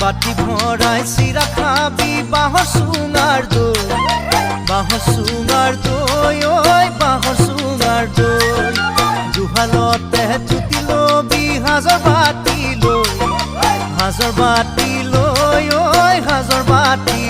বাটি ভৰাই চিৰা খাবি বাঁহৰ চুঙাৰ দৈ বাঁহৰ চুঙাৰ দৈ ঐ বাঁহৰ চুঙাৰ দৈ জুহালতে জুতি লবি সাজৰ বাতি লৈ ঐ সাজৰ বাতি